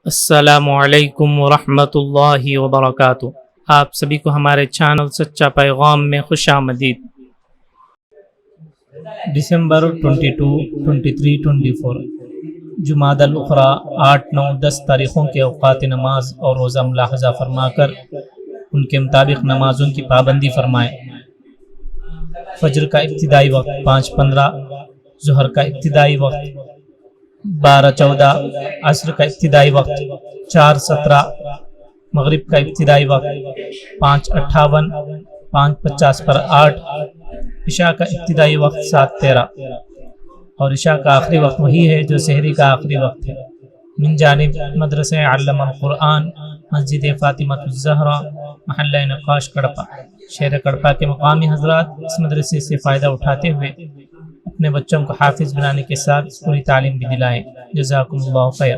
السلام علیکم ورحمۃ اللہ وبرکاتہ۔ آپ سبھی کو ہمارے چینل سچا پیغام میں خوش آمدید۔ دسمبر 22، 23، 24 جمادی الاخری 8، 9، 10 تاریخوں کے اوقات نماز اور روزہ ملاحظہ فرما کر ان کے مطابق نمازوں کی پابندی فرمائے۔ فجر کا ابتدائی وقت 5:15، ظہر کا ابتدائی وقت 12:14، عصر کا ابتدائی وقت 4:17، مغرب کا ابتدائی وقت 5:58، 5:50 پر 8، عشاء کا ابتدائی وقت 7:13 اور عشاء کا آخری وقت وہی ہے جو سحری کا آخری وقت ہے۔ من جانب مدرسہ علم القرآن، مسجد فاطمہ الزہرا، محلہ نقاش کڑپا، شہر کڑپا کے مقامی حضرات اس مدرسے سے فائدہ اٹھاتے ہوئے اپنے بچوں کو حافظ بنانے کے ساتھ پوری تعلیم بھی دلائیں۔ جزاکم اللہ خیر۔